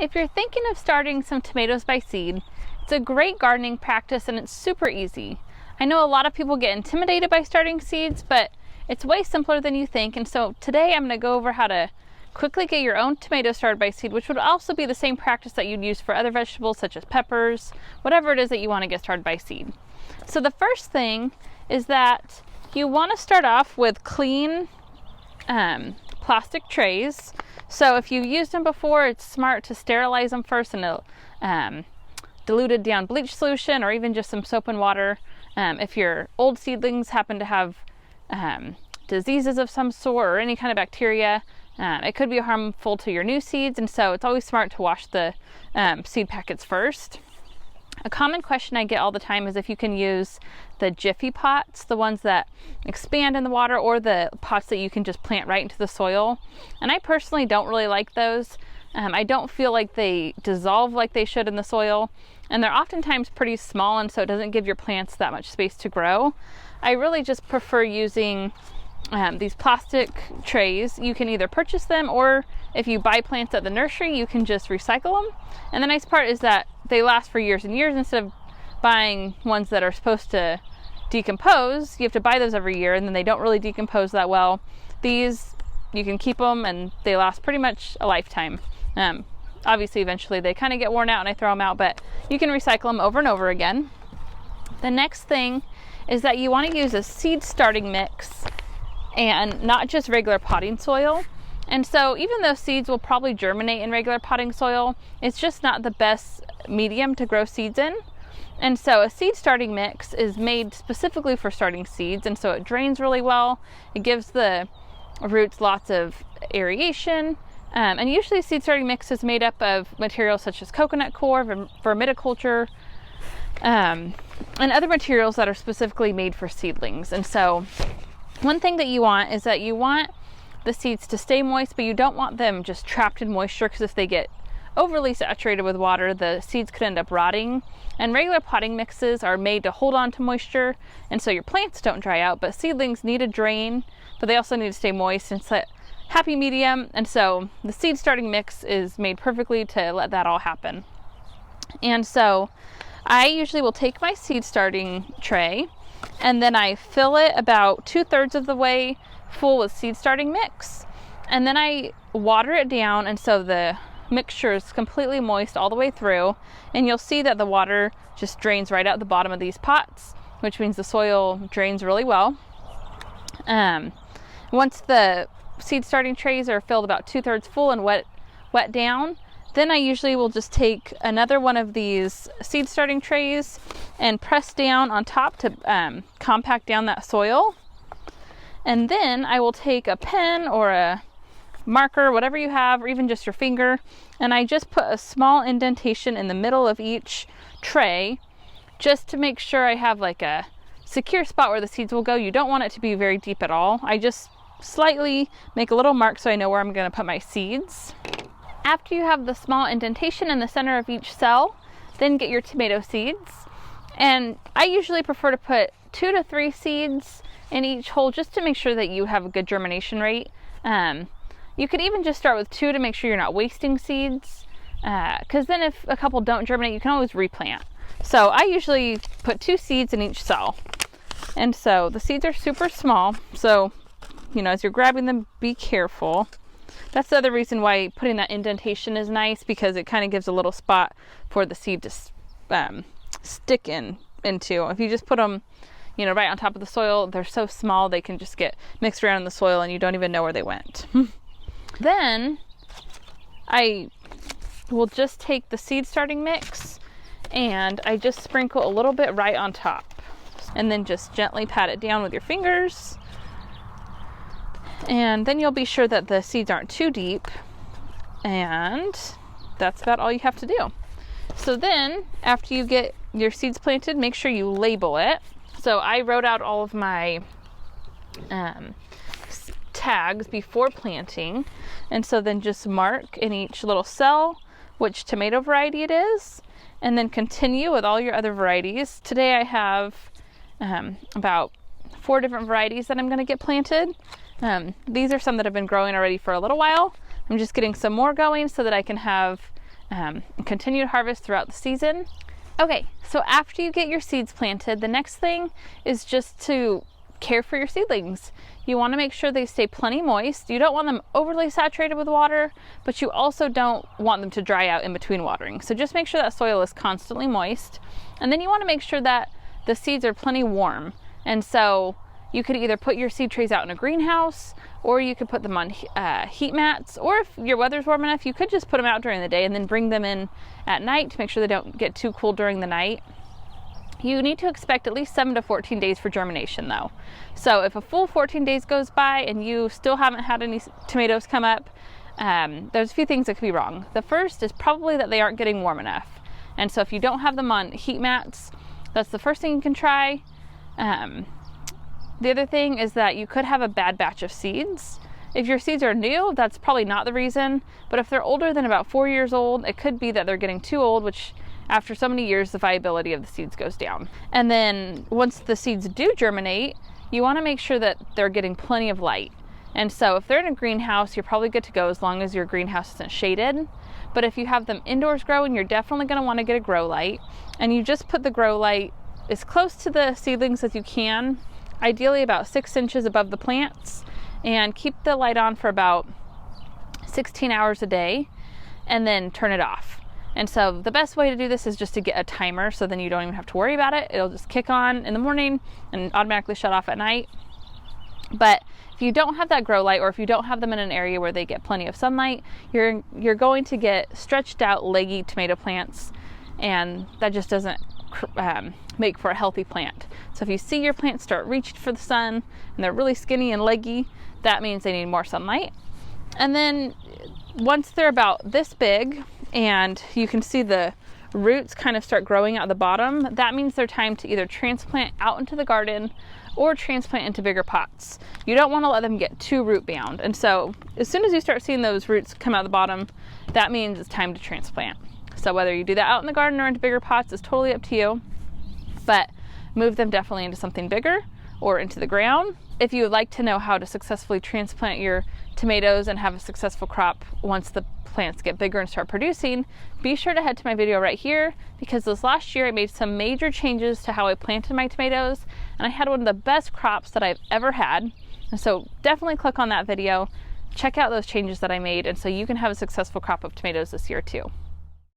If you're thinking of starting some tomatoes by seed, it's a great gardening practice and it's super easy. I know a lot of people get intimidated by starting seeds, but it's way simpler than you think. And so today I'm going to go over how to quickly get your own tomatoes started by seed, which would also be the same practice that you'd use for other vegetables such as peppers, whatever it is that you want to get started by seed. So the first thing is that you want to start off with clean plastic trays. So if you've used them before, it's smart to sterilize them first in a diluted down bleach solution or even just some soap and water. If your old seedlings happen to have diseases of some sort or any kind of bacteria, it could be harmful to your new seeds, and so it's always smart to wash the seed packets first. A common question I get all the time is if you can use the Jiffy Pots, the ones that expand in the water, or the pots that you can just plant right into the soil. And I personally don't really like those. I don't feel like they dissolve like they should in the soil, and they're oftentimes pretty small, and so it doesn't give your plants that much space to grow. I really just prefer using these plastic trays. You can either purchase them, or if you buy plants at the nursery, you can just recycle them. And the nice part is that they last for years and years instead of buying ones that are supposed to decompose. You have to buy those every year and then they don't really decompose that well. These, you can keep them and they last pretty much a lifetime. Obviously eventually they kind of get worn out and I throw them out, but you can recycle them over and over again. The next thing is that you want to use a seed starting mix and not just regular potting soil. And so even though seeds will probably germinate in regular potting soil, it's just not the best medium to grow seeds in. And so a seed starting mix is made specifically for starting seeds, and so it drains really well. It gives the roots lots of aeration, and usually a seed starting mix is made up of materials such as coconut coir, vermiculture, and other materials that are specifically made for seedlings. And so one thing that you want is that you want the seeds to stay moist, but you don't want them just trapped in moisture, because if they get overly saturated with water, the seeds could end up rotting. And regular potting mixes are made to hold on to moisture, and so your plants don't dry out, but seedlings need a drain, but they also need to stay moist, and it's that happy medium. And so the seed starting mix is made perfectly to let that all happen. And so I usually will take my seed starting tray and then I fill it about 2/3 of the way full with seed starting mix, and then I water it down, and so the mixture is completely moist all the way through, and you'll see that the water just drains right out the bottom of these pots, which means the soil drains really well. Once the seed starting trays are filled about 2/3 full and wet down, then I usually will just take another one of these seed starting trays and press down on top to compact down that soil. And then I will take a pen or a marker, whatever you have, or even just your finger, and I just put a small indentation in the middle of each tray just to make sure I have like a secure spot where the seeds will go. You don't want it to be very deep at all. I just slightly make a little mark so I know where I'm going to put my seeds. After you have the small indentation in the center of each cell, then get your tomato seeds. And I usually prefer to put 2 to 3 seeds in each hole just to make sure that you have a good germination rate. You could even just start with 2 to make sure you're not wasting seeds, because then if a couple don't germinate, you can always replant. So I usually put 2 seeds in each cell. And so the seeds are super small, so as you're grabbing them, be careful. That's the other reason why putting that indentation is nice, because it kind of gives a little spot for the seed to stick into. If you just put them right on top of the soil, they're so small they can just get mixed around in the soil and you don't even know where they went. Then I will just take the seed starting mix and I just sprinkle a little bit right on top, and then just gently pat it down with your fingers. And then you'll be sure that the seeds aren't too deep, and that's about all you have to do. So then after you get your seeds planted, make sure you label it. So I wrote out all of my tags before planting, and so then just mark in each little cell which tomato variety it is, and then continue with all your other varieties. Today I have about 4 different varieties that I'm going to get planted. These are some that have been growing already for a little while. I'm just getting some more going so that I can have and continue to harvest throughout the season. Okay, so after you get your seeds planted, the next thing is just to care for your seedlings. You want to make sure they stay plenty moist. You don't want them overly saturated with water, but you also don't want them to dry out in between watering. So just make sure that soil is constantly moist. And then you want to make sure that the seeds are plenty warm. And so you could either put your seed trays out in a greenhouse, or you could put them on heat mats, or if your weather's warm enough, you could just put them out during the day and then bring them in at night to make sure they don't get too cool during the night. You need to expect at least 7 to 14 days for germination though. So if a full 14 days goes by and you still haven't had any tomatoes come up, there's a few things that could be wrong. The first is probably that they aren't getting warm enough. And so if you don't have them on heat mats, that's the first thing you can try. The other thing is that you could have a bad batch of seeds. If your seeds are new, that's probably not the reason. But if they're older than about 4 years old, it could be that they're getting too old, which after so many years, the viability of the seeds goes down. And then once the seeds do germinate, you want to make sure that they're getting plenty of light. And so if they're in a greenhouse, you're probably good to go as long as your greenhouse isn't shaded. But if you have them indoors growing, you're definitely going to want to get a grow light. And you just put the grow light as close to the seedlings as you can, ideally about 6 inches above the plants, and keep the light on for about 16 hours a day, and then turn it off. And so the best way to do this is just to get a timer, so then you don't even have to worry about it. It'll just kick on in the morning and automatically shut off at night. But if you don't have that grow light, or if you don't have them in an area where they get plenty of sunlight, you're going to get stretched out, leggy tomato plants, and that just doesn't make for a healthy plant. So if you see your plants start reaching for the sun and they're really skinny and leggy, that means they need more sunlight. And then once they're about this big and you can see the roots kind of start growing out the bottom, that means they're time to either transplant out into the garden or transplant into bigger pots. You don't want to let them get too root bound. And so as soon as you start seeing those roots come out the bottom, that means it's time to transplant. So whether you do that out in the garden or into bigger pots is totally up to you, but move them definitely into something bigger or into the ground. If you would like to know how to successfully transplant your tomatoes and have a successful crop once the plants get bigger and start producing, be sure to head to my video right here, because this last year I made some major changes to how I planted my tomatoes, and I had one of the best crops that I've ever had. And so definitely click on that video, check out those changes that I made, and so you can have a successful crop of tomatoes this year too.